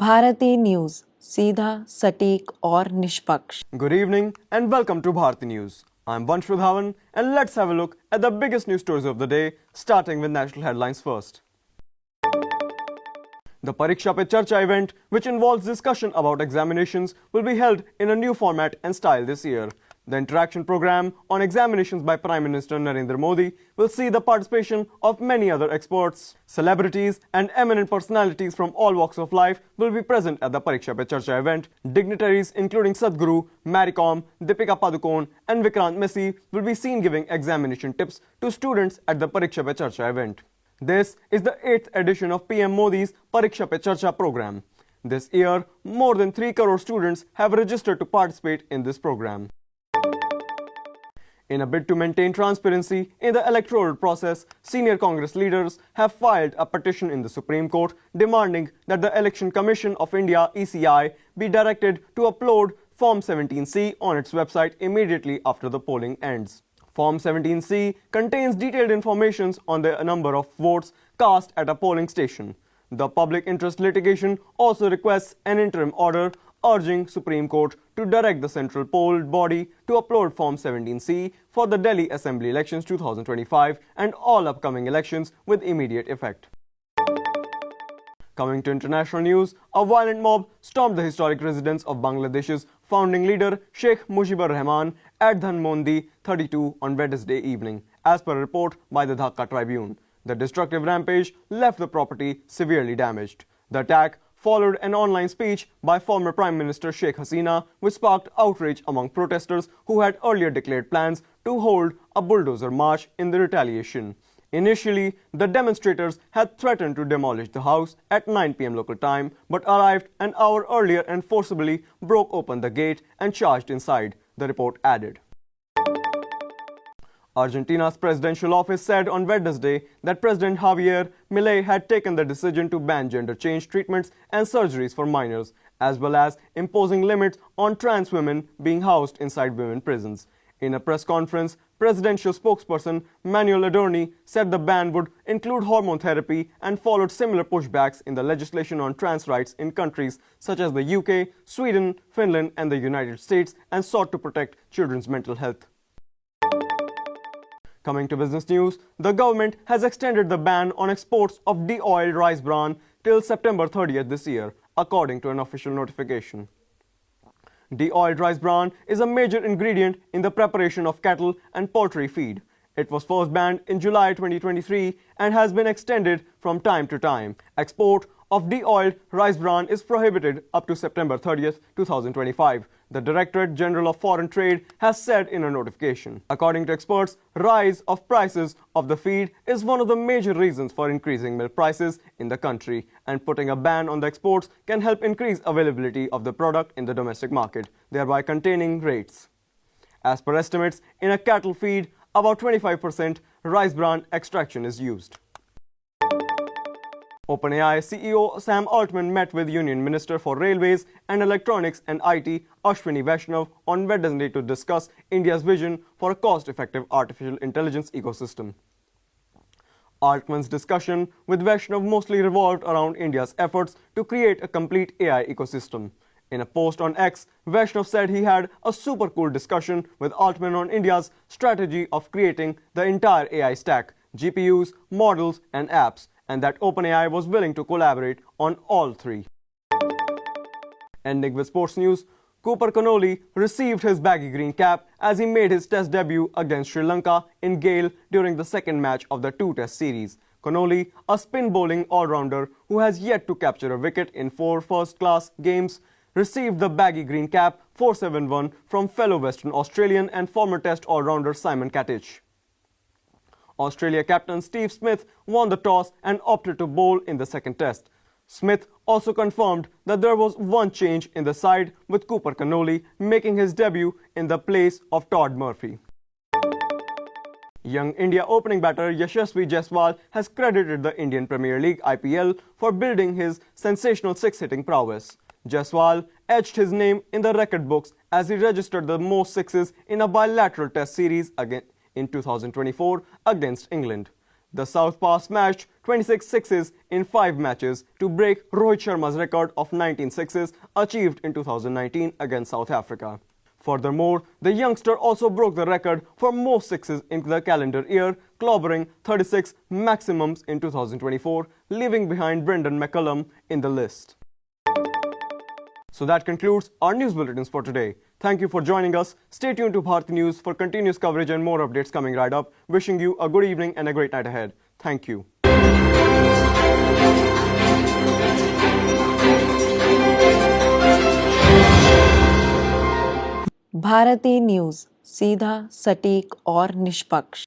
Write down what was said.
Bharti news, सीधा, सटीक और निष्पक्ष। Good evening and welcome to Bharati News. I'm Vansh Pradhavan and let's have a look at the biggest news stories of the day, starting with national headlines first. The Pariksha Pe Charcha event, which involves discussion about examinations, will be held in a new format and style this year. The interaction program on examinations by Prime Minister Narendra Modi will see the participation of many other experts. Celebrities and eminent personalities from all walks of life will be present at the Pariksha Pe Charcha event. Dignitaries including Sadhguru, Mary Kom, Deepika Padukone and Vikrant Messi will be seen giving examination tips to students at the Pariksha Pe Charcha event. This is the 8th edition of PM Modi's Pariksha Pe Charcha program. This year, more than 3 crore students have registered to participate in this program. In a bid to maintain transparency in the electoral process, senior Congress leaders have filed a petition in the Supreme Court demanding that the Election Commission of India (ECI) be directed to upload Form 17C on its website immediately after the polling ends. Form 17C contains detailed information on the number of votes cast at a polling station. The public interest litigation also requests an interim order urging Supreme Court to direct the central poll body to upload Form 17C for the Delhi Assembly elections 2025 and all upcoming elections with immediate effect. Coming to international news, a violent mob stormed the historic residence of Bangladesh's founding leader Sheikh Mujibur Rahman at Dhanmondi 32 on Wednesday evening, as per a report by the Dhaka Tribune. The destructive rampage left the property severely damaged. The attack followed an online speech by former Prime Minister Sheikh Hasina, which sparked outrage among protesters who had earlier declared plans to hold a bulldozer march in the retaliation. Initially, the demonstrators had threatened to demolish the house at 9 p.m. local time, but arrived an hour earlier and forcibly broke open the gate and charged inside, the report added. Argentina's presidential office said on Wednesday that President Javier Milei had taken the decision to ban gender change treatments and surgeries for minors, as well as imposing limits on trans women being housed inside women prisons. In a press conference, presidential spokesperson Manuel Adorni said the ban would include hormone therapy and followed similar pushbacks in the legislation on trans rights in countries such as the UK, Sweden, Finland and the United States, and sought to protect children's mental health. Coming to business news, the government has extended the ban on exports of de-oiled rice bran till September 30th this year, according to an official notification. De-oiled rice bran is a major ingredient in the preparation of cattle and poultry feed. It was first banned in July 2023 and has been extended from time to time. Export of de-oiled rice bran is prohibited up to September 30th, 2025. The Directorate General of Foreign Trade has said in a notification. According to experts, rise of prices of the feed is one of the major reasons for increasing milk prices in the country, and putting a ban on the exports can help increase availability of the product in the domestic market, thereby containing rates. As per estimates, in a cattle feed, about 25% rice bran extraction is used. OpenAI CEO Sam Altman met with Union Minister for Railways and Electronics and IT Ashwini Vaishnav on Wednesday to discuss India's vision for a cost-effective artificial intelligence ecosystem. Altman's discussion with Vaishnav mostly revolved around India's efforts to create a complete AI ecosystem. In a post on X, Vaishnav said he had a super cool discussion with Altman on India's strategy of creating the entire AI stack, GPUs, models and apps, and that OpenAI was willing to collaborate on all three. Ending with sports news, Cooper Connolly received his baggy green cap as he made his test debut against Sri Lanka in Gale during the second match of the two-test series. Connolly, a spin bowling all-rounder who has yet to capture a wicket in 4 first-class games, received the baggy green cap 4-7-1 from fellow Western Australian and former test all-rounder Simon Katich. Australia captain Steve Smith won the toss and opted to bowl in the second test. Smith also confirmed that there was one change in the side, with Cooper Connolly making his debut in the place of Todd Murphy. Young India opening batter Yashasvi Jaiswal has credited the Indian Premier League (IPL) for building his sensational six-hitting prowess. Jaiswal etched his name in the record books as he registered the most sixes in a bilateral test series in 2024 against England. The Southpaw smashed 26 sixes in 5 matches to break Rohit Sharma's record of 19 sixes achieved in 2019 against South Africa. Furthermore, the youngster also broke the record for most sixes in the calendar year, clobbering 36 maximums in 2024, leaving behind Brendan McCullum in the list. So that concludes our news bulletins for today. Thank you for joining us. Stay tuned to Bharati News for continuous coverage and more updates coming right up. Wishing you a good evening and a great night ahead. Thank you. Bharti news, सीधा, सटीक और निष्पक्ष।